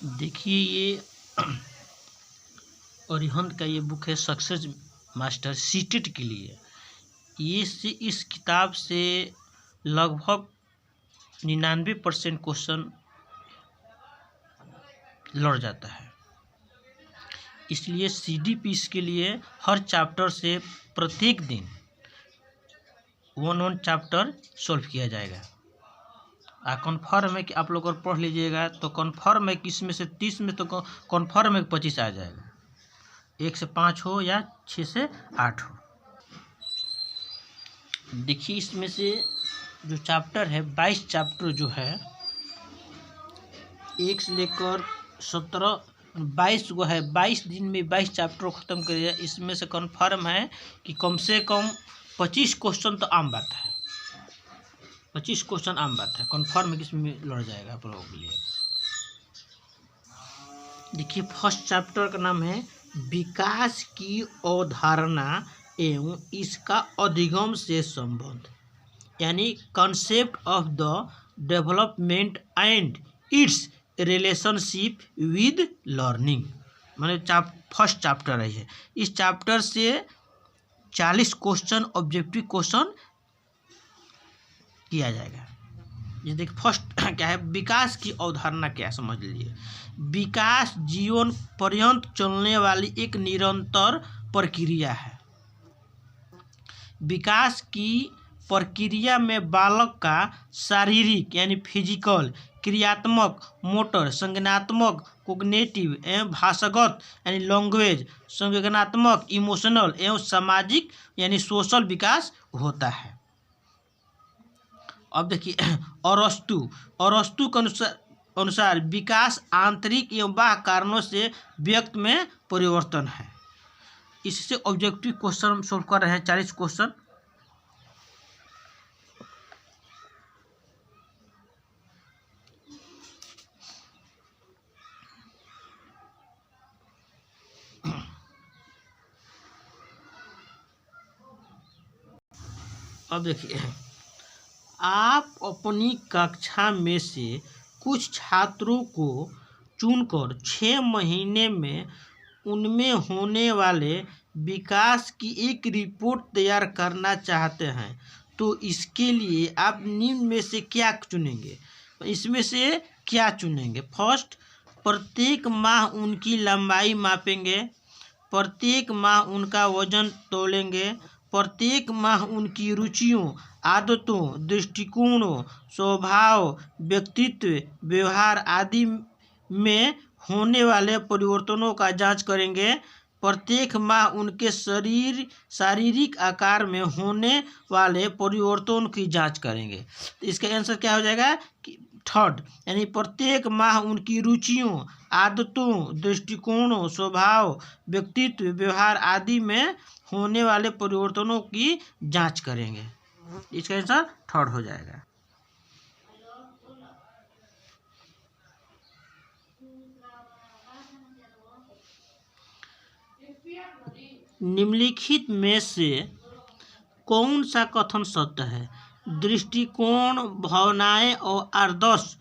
देखिए ये अरिहंत का ये बुक है सक्सेस मास्टर सीटेट के लिए। ये से इस किताब से लगभग 99% क्वेश्चन लड़ जाता है। इसलिए सीडीपी इसके लिए हर चैप्टर से प्रत्येक दिन 1 चैप्टर सॉल्व किया जाएगा। कन्फर्म है कि आप लोग अगर पढ़ लीजिएगा तो कन्फर्म है कि इसमें से 30 में तो कन्फर्म है कि 25 आ जाएगा। 1 से 5 हो या 6 से 8 हो। देखिए इसमें से जो चैप्टर है 22 चैप्टर जो है 1 से लेकर 22 गो है। 22 दिन में 22 चैप्टर ख़त्म करिए। इसमें से कन्फर्म है कि कम से कम 25 क्वेश्चन तो आम बात है। 25 क्वेश्चन आम बात है, कन्फर्म है कि इसमें लड़ जाएगा आप लोगों के लिए। देखिए फर्स्ट चैप्टर का नाम है विकास की अवधारणा एवं इसका अधिगम से संबंध, यानी concept of the development and it's relationship with learning. मैंने फर्स्ट चैप्टर है। इस चैप्टर से 40 क्वेश्चन ऑब्जेक्टिव क्वेश्चन किया जाएगा। ये देखिए फर्स्ट क्या है, विकास की अवधारणा क्या समझ लीजिए। विकास जीवन पर्यंत चलने वाली एक निरंतर प्रक्रिया है। विकास की प्रक्रिया में बालक का शारीरिक यानी फिजिकल, क्रियात्मक, मोटर, संज्ञानात्मक, कोग्निटिव एवं भाषागत यानी लैंग्वेज, संवेदनात्मक इमोशनल एवं सामाजिक यानी सोशल विकास होता है। अब देखिए अरस्तु के अनुसार विकास आंतरिक एवं बाह्य कारणों से व्यक्ति में परिवर्तन है। इससे ऑब्जेक्टिव क्वेश्चन सोल्व कर रहे हैं 40 क्वेश्चन। अब देखिए आप अपनी कक्षा में से कुछ छात्रों को चुनकर 6 महीने में उनमें होने वाले विकास की एक रिपोर्ट तैयार करना चाहते हैं, तो इसके लिए आप निम्न में से क्या चुनेंगे? इसमें से क्या चुनेंगे? फर्स्ट, प्रत्येक माह उनकी लंबाई मापेंगे, प्रत्येक माह उनका वजन तोलेंगे, प्रत्येक माह उनकी रुचियों, आदतों, दृष्टिकोणों, स्वभाव, व्यक्तित्व, व्यवहार आदि में होने वाले परिवर्तनों का जांच करेंगे, प्रत्येक माह उनके शारीरिक आकार में होने वाले परिवर्तनों की जांच करेंगे। तो इसका आंसर क्या हो जाएगा कि थर्ड, यानी प्रत्येक माह उनकी रुचियों, आदतों, दृष्टिकोणों, स्वभाव, व्यक्तित्व, व्यवहार आदि में होने वाले परिवर्तनों की जांच करेंगे। इसका आंसर थर्ड हो जाएगा। निम्नलिखित में से कौन सा कथन सत्य है? दृष्टिकोण, भावनाएं और आदर्श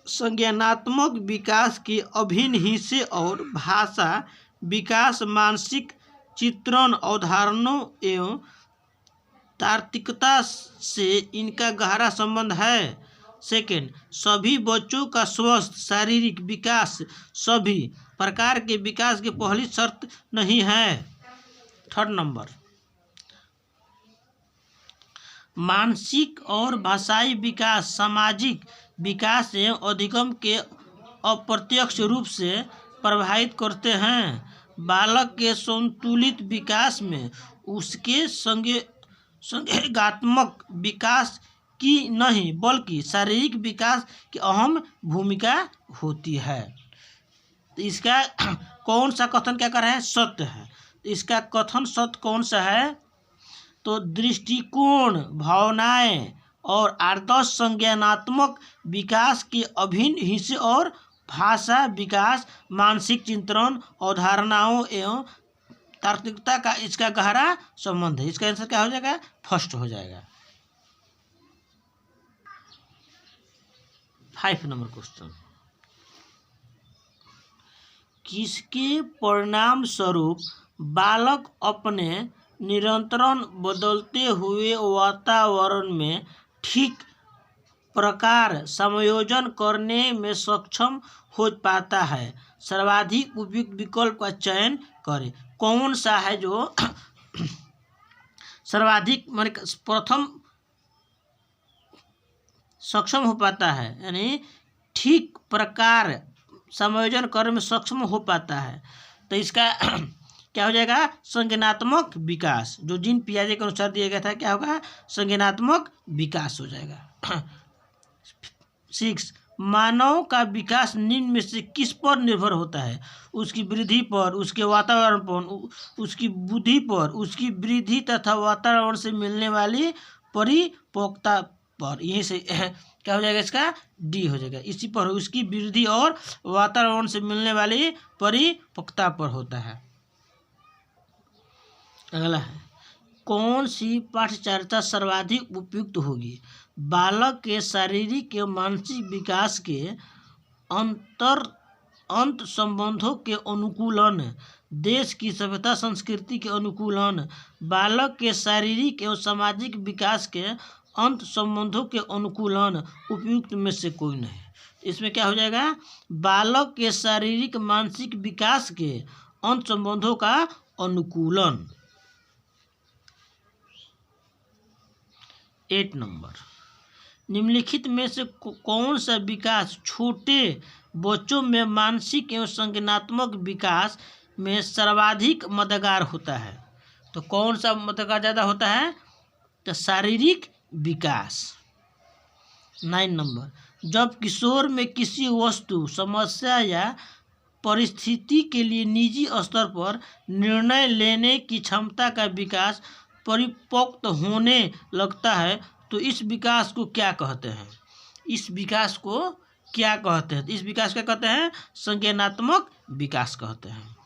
संज्ञानात्मक विकास के अभिन्न हिस्से और भाषा विकास मानसिक चित्रण अवधारणाओं एवं तार्किकता से इनका गहरा संबंध है। सेकेंड, सभी बच्चों का स्वस्थ शारीरिक विकास सभी प्रकार के विकास की पहली शर्त नहीं है। थर्ड नंबर, मानसिक और भाषाई विकास सामाजिक विकास एवं अधिगम के अप्रत्यक्ष रूप से प्रभावित करते हैं। बालक के संतुलित विकास में उसके संज्ञानात्मक विकास की नहीं बल्कि शारीरिक विकास की अहम भूमिका होती है। तो इसका कौन सा कथन क्या कर रहा है? सत्य है। तो इसका कथन सत्य कौन सा है? तो दृष्टिकोण, भावनाएं और आदर्श संज्ञानात्मक विकास के अभिन्न हिस्से और भाषा विकास मानसिक चिंतन अवधारणाओं एवं तार्किकता का इसका गहरा संबंध है। इसका आंसर क्या हो जाएगा? फर्स्ट हो जाएगा। 5 नंबर क्वेश्चन, किसके परिणाम स्वरूप बालक अपने निरंतर बदलते हुए वातावरण में ठीक प्रकार समायोजन करने में सक्षम हो पाता है। सर्वाधिक उपयुक्त विकल्प का चयन करें। कौन सा है जो सर्वाधिक मान प्रथम सक्षम हो पाता है, यानी ठीक प्रकार समायोजन करने में सक्षम हो पाता है। तो इसका क्या हो जाएगा? संज्ञानात्मक विकास, जो जीन पियाजे के अनुसार दिया गया था, क्या होगा? संज्ञानात्मक विकास हो जाएगा। 6. मानव का विकास निम्न में से किस पर निर्भर होता है? उसकी वृद्धि पर, उसके वातावरण पर, उसकी बुद्धि पर, उसकी वृद्धि तथा वातावरण से मिलने वाली परिपक्वता पर। यहीं से क्या हो जाएगा? इसका डी हो जाएगा। इसी पर उसकी वृद्धि और वातावरण से मिलने वाली परिपक्वता पर होता है। अगला है, कौन सी पाठ्यचर्या सर्वाधिक उपयुक्त होगी? बालक के शारीरिक एवं मानसिक विकास के अंत संबंधों के अनुकूलन, देश की सभ्यता संस्कृति के अनुकूलन, बालक के शारीरिक एवं सामाजिक विकास के अंत संबंधों के अनुकूलन उपयुक्त में से कोई नहीं। इसमें क्या हो जाएगा? बालक के शारीरिक मानसिक विकास के अंत संबंधों का अनुकूलन। 8 नंबर, निम्नलिखित में से कौन सा विकास छोटे बच्चों में मानसिक एवं संज्ञानात्मक विकास में सर्वाधिक मददगार होता है? तो कौन सा मददगार ज़्यादा होता है? तो शारीरिक विकास। 9 नंबर, जब किशोर में किसी वस्तु, समस्या या परिस्थिति के लिए निजी स्तर पर निर्णय लेने की क्षमता का विकास परिपक्व होने लगता है, तो इस विकास को क्या कहते हैं? इस विकास को क्या कहते हैं? इस विकास को कहते हैं संज्ञानात्मक विकास कहते हैं।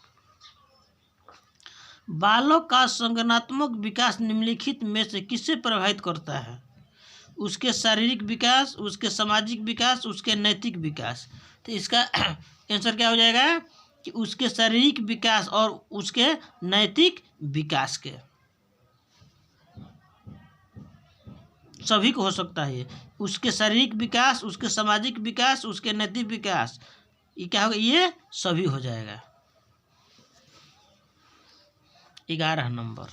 बालक का संज्ञानात्मक विकास निम्नलिखित में से किससे प्रभावित करता है? उसके शारीरिक विकास, उसके सामाजिक विकास, उसके नैतिक विकास। तो इसका आंसर क्या हो जाएगा? कि उसके शारीरिक विकास और उसके नैतिक विकास के। सभी को हो सकता है, उसके शारीरिक विकास, उसके सामाजिक विकास, उसके नैतिक विकास, ये क्या होगा? ये सभी हो जाएगा। 11 नंबर,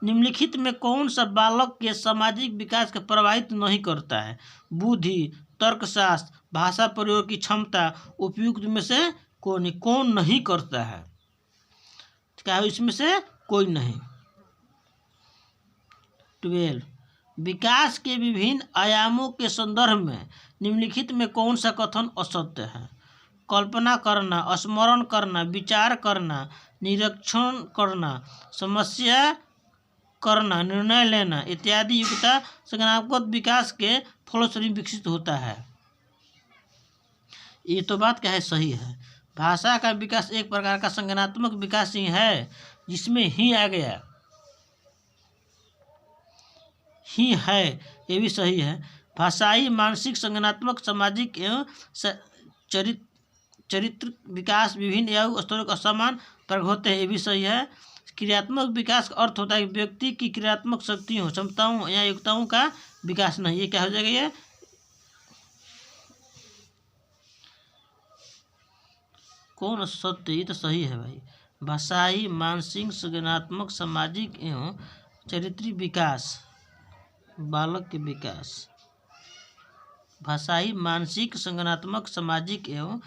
निम्नलिखित में कौन सा बालक के सामाजिक विकास को प्रभावित नहीं करता है? बुद्धि, तर्कशास्त्र, भाषा प्रयोग की क्षमता, उपयुक्त में से कौन नहीं करता है? क्या है? इसमें से कोई नहीं। 12, विकास के विभिन्न आयामों के संदर्भ में निम्नलिखित में कौन सा कथन असत्य है? कल्पना करना, स्मरण करना, विचार करना, निरीक्षण करना, समस्या करना, निर्णय लेना इत्यादि योग्यता संज्ञानात्मक विकास के फलस्वरूप विकसित होता है। ये तो बात क्या है? सही है। भाषा का विकास एक प्रकार का संज्ञानात्मक विकास ही है, जिसमें ही आ गया, ही है, ये भी सही है। भाषाई, मानसिक, संज्ञानात्मक, सामाजिक एवं चरित्र विकास विभिन्न या स्तरों का समान प्रयोग होते हैं, ये भी सही है। क्रियात्मक विकास का अर्थ होता है व्यक्ति की क्रियात्मक शक्तियों, क्षमताओं या योग्यताओं का विकास नहीं। ये क्या हो जाएगा? ये कौन सत्य? ये तो सही है भाई। भाषाई, मानसिक, संज्ञानात्मक, सामाजिक एवं चरित्रीय विकास, बालक के विकास, भाषाई, मानसिक, संज्ञानात्मक, सामाजिक एवं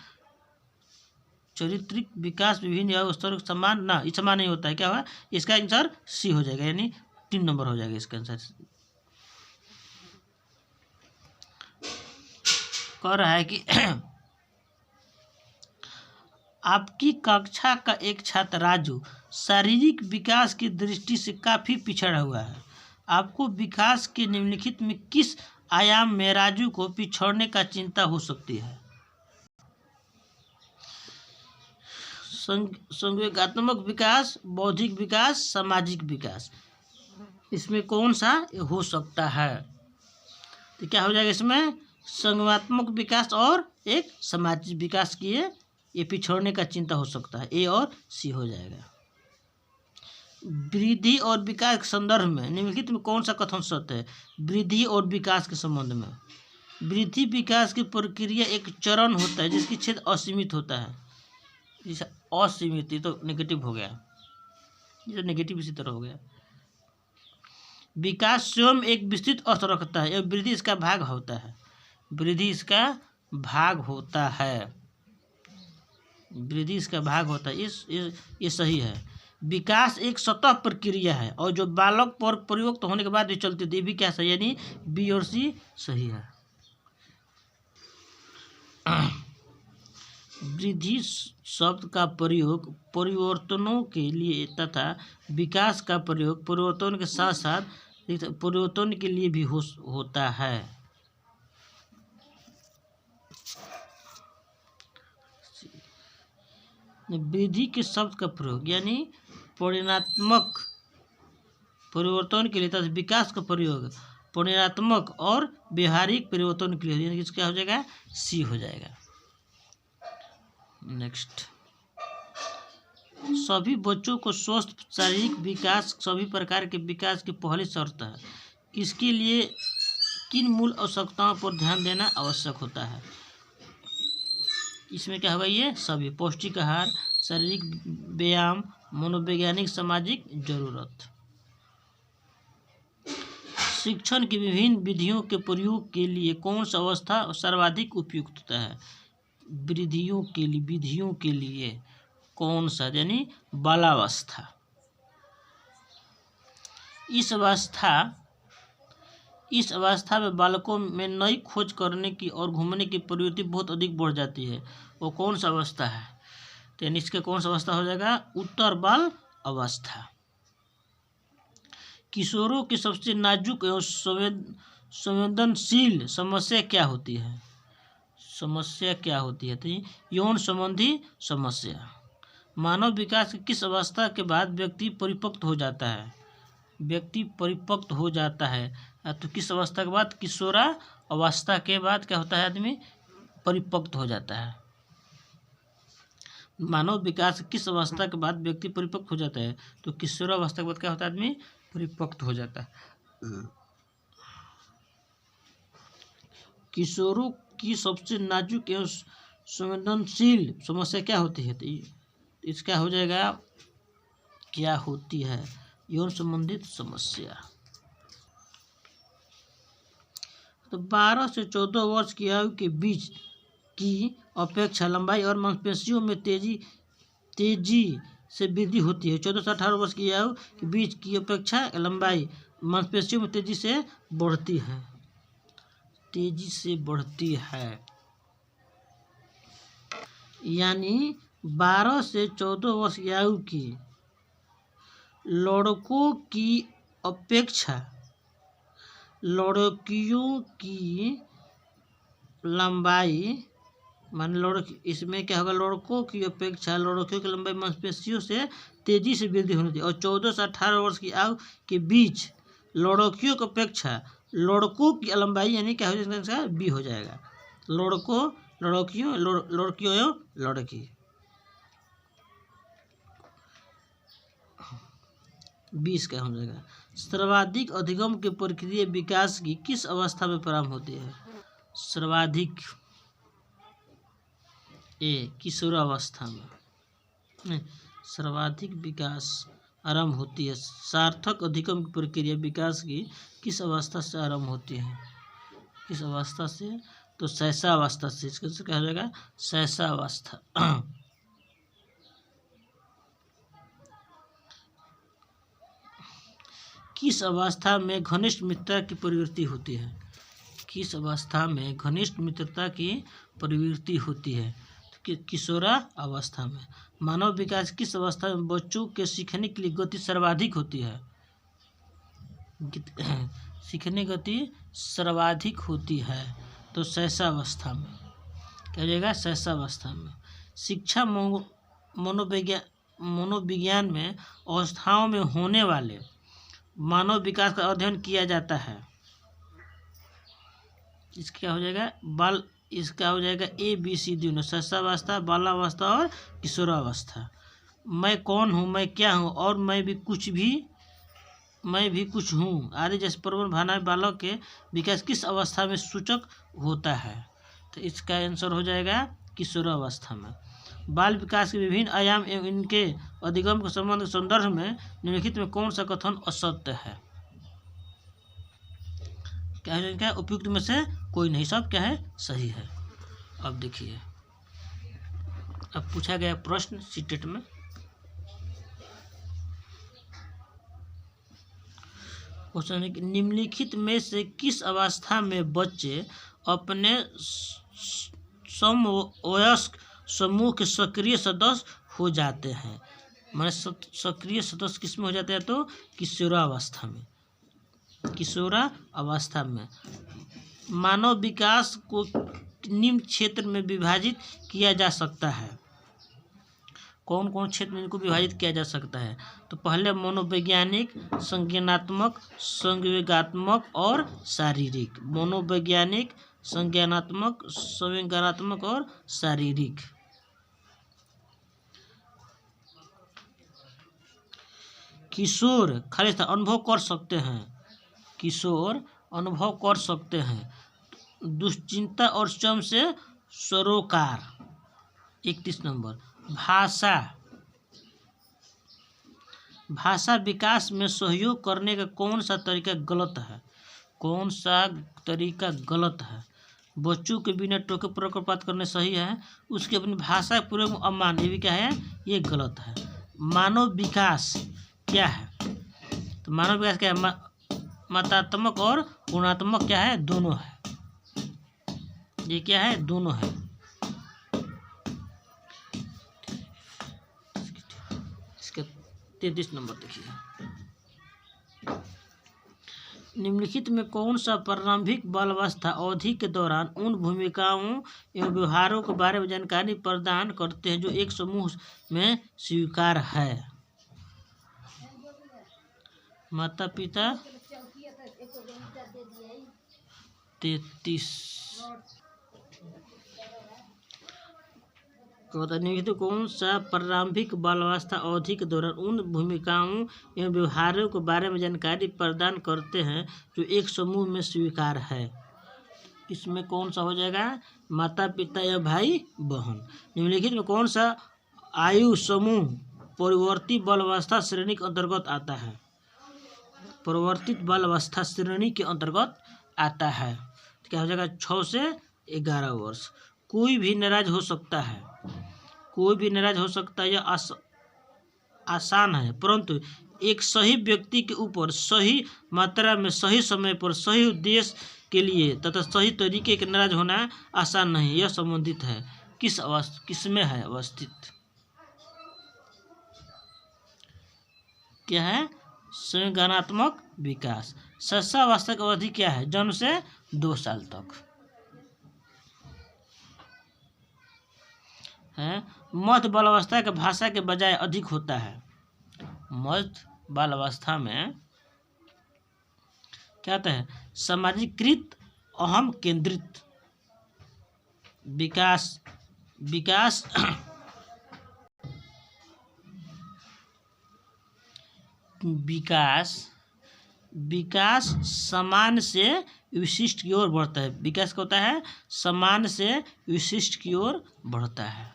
चरित्रिक विकास विभिन्न या स्तरों समान ना, ये समान नहीं होता है। क्या हुआ? इसका आंसर सी हो जाएगा, यानी 3 नंबर हो जाएगा इसका आंसर। कह रहा है कि आपकी कक्षा का एक छात्र राजू शारीरिक विकास की दृष्टि से काफी पिछड़ा हुआ है। आपको विकास के निम्नलिखित में किस आयाम में राजू को पिछड़ने का चिंता हो सकती है? संवेगात्मक विकास, बौद्धिक विकास, सामाजिक विकास, इसमें कौन सा हो सकता है? तो क्या हो जाएगा इसमें? संवेगात्मक विकास और एक सामाजिक विकास की ये पिछड़ने का चिंता हो सकता है, ए और सी हो जाएगा। वृद्धि और विकास के संदर्भ में निम्नलिखित में कौन सा कथन सत्य है? वृद्धि और विकास के संबंध में, वृद्धि विकास की प्रक्रिया एक चरण होता है जिसकी क्षेत्र असीमित होता है। जैसे असीमित, ये तो नेगेटिव हो गया, ये तो नेगेटिव इसी तरह हो गया। विकास स्वयं एक विस्तृत अर्थ रखता है एवं वृद्धि इसका भाग होता है, वृद्धि इसका भाग होता है, वृद्धि इसका भाग होता है। ये सही है। विकास एक सतह प्रक्रिया है और जो बालक पर प्रयुक्त होने के बाद भी चलती है, ये भी क्या सही, यानी बी और सी सही है। वृद्धि शब्द का प्रयोग परिवर्तनों के लिए तथा विकास का प्रयोग परिवर्तन के साथ साथ परिवर्तन के लिए भी होता है। वृद्धि के शब्द का प्रयोग यानी परिणात्मक परिवर्तन के लिए तथा विकास का प्रयोग परिणात्मक और व्यवहारिक परिवर्तन के लिए, क्या हो जाएगा, सी हो जाएगा। नेक्स्ट, सभी बच्चों को स्वस्थ शारीरिक विकास सभी प्रकार के विकास की पहली शर्त है। इसके लिए किन मूल आवश्यकताओं पर ध्यान देना आवश्यक होता है? इसमें क्या होगा, ये सभी पौष्टिक आहार, शारीरिक व्यायाम, मनोवैज्ञानिक सामाजिक जरूरत। शिक्षण की विभिन्न विधियों के प्रयोग के लिए कौन सा अवस्था सर्वाधिक उपयुक्त होता है? विधियों के लिए कौन सा, यानी बालावस्था। इस अवस्था में बालकों में नई खोज करने की और घूमने की प्रवृत्ति बहुत अधिक बढ़ जाती है। वो कौन सा अवस्था है? तो यानी इसके कौन सा अवस्था हो जाएगा, उत्तर बाल अवस्था। किशोरों की सबसे नाजुक एवं संवेदनशील समस्या क्या होती है? तो यौन संबंधी समस्या। मानव विकास की किस अवस्था के बाद व्यक्ति परिपक्व हो जाता है? तो किस अवस्था के बाद? किशोरा अवस्था के बाद क्या होता है, आदमी परिपक्व हो जाता है। मानव विकास किस अवस्था के बाद व्यक्ति परिपक्व हो जाता है? तो किशोरावस्था के बाद क्या होता है, आदमी परिपक्व हो जाता है। किशोरों की सबसे नाजुक एवं संवेदनशील समस्या क्या होती है? तो इसका हो जाएगा, क्या होती है, यौन संबंधित समस्या। तो 12 से 14 वर्ष की आयु के बीच की अपेक्षा लंबाई और मांसपेशियों में तेजी से वृद्धि होती है। 14 से 18 वर्ष की आयु के बीच की अपेक्षा लंबाई मांसपेशियों में तेजी से बढ़ती है। यानी 12 से 14 वर्ष की आयु की लड़कों की अपेक्षा लड़कियों की लंबाई, इसमें क्या होगा, लड़कों की अपेक्षा लड़कियों की लंबाई मांसपेशियों से तेजी से वृद्धि होनी थी। और 14 से 18 वर्ष की आयु के बीच लड़कियों की अपेक्षा लड़कों की लंबाई, यानी क्या हो जाएगा, बी हो जाएगा। लड़कियों लड़की 20 का हो जाएगा। सर्वाधिक अधिगम की प्रक्रिया विकास की किस अवस्था में प्रारंभ होती है? सर्वाधिक किशोरावस्था में। सर्वाधिक विकास आरंभ होती है। सार्थक अधिगम की प्रक्रिया विकास की किस अवस्था से आरंभ होती है? किस अवस्था से? तो शैशवावस्था से। इसका क्या हो जाएगा, शैशवावस्था। किस अवस्था में घनिष्ठ मित्रता की प्रवृत्ति होती है? किस अवस्था में घनिष्ठ मित्रता की प्रवृत्ति होती है? किशोरा अवस्था में। मानव विकास किस अवस्था में बच्चों के सीखने के लिए गति सर्वाधिक होती है? सीखने गति सर्वाधिक होती है, तो शैशवावस्था में। क्या हो जाएगा, शैशवावस्था में। शिक्षा मनोविज्ञान में अवस्थाओं में होने वाले मानव विकास का अध्ययन किया जाता है। इसका क्या हो जाएगा, बाल इसका हो जाएगा ABCD शिशुअवस्था, बाल्यावस्था और किशोरावस्था। मैं कौन हूँ, मैं क्या हूँ और मैं भी कुछ हूँ आदि जैसे प्रबल भावनाएं बालक के विकास किस अवस्था में सूचक होता है? तो इसका आंसर हो जाएगा किशोरावस्था में। बाल विकास के विभिन्न आयाम एवं इनके अधिगम के संबंध के संदर्भ में निम्नलिखित में कौन सा कथन असत्य है? क्या है? उपयुक्त में से कोई नहीं, सब क्या है? सही है। अब देखिए, अब पूछा गया प्रश्न सीटेट में, क्वेश्चन है कि निम्नलिखित में से किस अवस्था में बच्चे अपने समवयस्क समूह के सक्रिय सदस्य हो जाते हैं? माने सक्रिय सदस्य किस में हो जाते हैं? तो किशोरावस्था में। किशोरावस्था में मानव विकास को निम्न क्षेत्र में विभाजित किया जा सकता है। कौन कौन क्षेत्र में इनको विभाजित किया जा सकता है? तो पहले मनोवैज्ञानिक, संज्ञानात्मक, संवेगात्मक और शारीरिक। मनोवैज्ञानिक, संज्ञानात्मक, संवेगात्मक और शारीरिक। किशोर खाली अनुभव कर सकते हैं, किशोर अनुभव कर सकते हैं दुश्चिंता और चम से सरोकार। 31 नंबर भाषा विकास में सहयोग करने का कौन सा तरीका गलत है? कौन सा तरीका गलत है? बच्चों के बिना टोके प्रकट करने सही है, उसके अपनी भाषा पूरे अमान, ये भी क्या है? ये गलत है। मानव विकास क्या है? तो मानव विकास क्या है? मात्रात्मक और गुणात्मक क्या है? दोनों है। ये क्या है? दोनों है। इसके 33 नंबर देखिए, निम्नलिखित में कौन सा प्रारंभिक बाल्यावस्था अवधि के दौरान उन भूमिकाओं एवं व्यवहारों के बारे में जानकारी प्रदान करते हैं जो एक समूह में स्वीकार है? माता पिता 33। निम्नलिखित कौन सा प्रारंभिक बाल्यावस्था अवधि के दौरान उन भूमिकाओं एवं व्यवहारों के बारे में जानकारी प्रदान करते हैं जो एक समूह में स्वीकार है? इसमें कौन सा हो जाएगा? माता पिता या भाई बहन। निम्नलिखित में कौन सा आयु समूह परिवर्तित बाल्यावस्था श्रेणी के अंतर्गत आता है? परिवर्तित बाल्यावस्था श्रेणी के अंतर्गत आता है। तो क्या हो जाएगा? 6 से 11 वर्ष। कोई भी नाराज हो सकता है, कोई भी नाराज हो सकता है, यह आसान है, परंतु एक सही व्यक्ति के ऊपर सही मात्रा में सही समय पर सही उद्देश्य के लिए तथा सही तरीके के नाराज होना आसान नहीं। यह संबंधित है किस में है अवस्थित? क्या है? संज्ञानात्मक विकास। शिशुअवस्था की अवधि क्या है? जन्म से 2 साल तक है। मध्य बाल्यावस्था के भाषा के बजाय अधिक होता है। मध्य बाल्यावस्था में क्या होता है? सामाजिकृत अहम केंद्रित विकास समान से विशिष्ट की ओर बढ़ता है। विकास क्या होता है? समान से विशिष्ट की ओर बढ़ता है।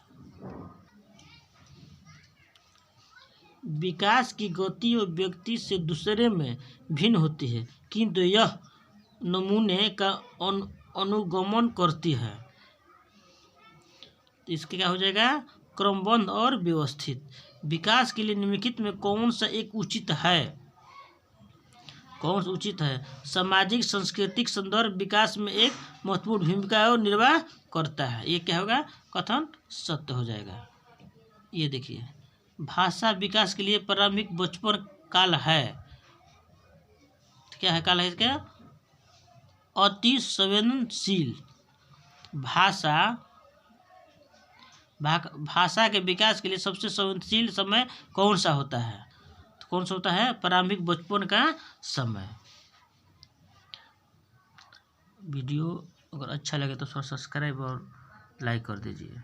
विकास की गति और व्यक्ति से दूसरे में भिन्न होती है, किंतु यह नमूने का अनुगमन करती है। इसके क्या हो जाएगा? क्रमबद्ध और व्यवस्थित। विकास के लिए निम्नलिखित में कौन सा एक उचित है? कौन सा उचित है? सामाजिक सांस्कृतिक संदर्भ विकास में एक महत्वपूर्ण भूमिका और निर्वाह करता है। ये क्या होगा? कथन सत्य हो जाएगा। ये देखिए, भाषा विकास के लिए प्रारंभिक बचपन काल है। क्या है? काल है इसका अति संवेदनशील। भाषा के विकास के लिए सबसे संवेदनशील समय कौन सा होता है? तो कौन सा होता है? प्रारंभिक बचपन का समय। वीडियो अगर अच्छा लगे तो सब्सक्राइब और लाइक कर दीजिए।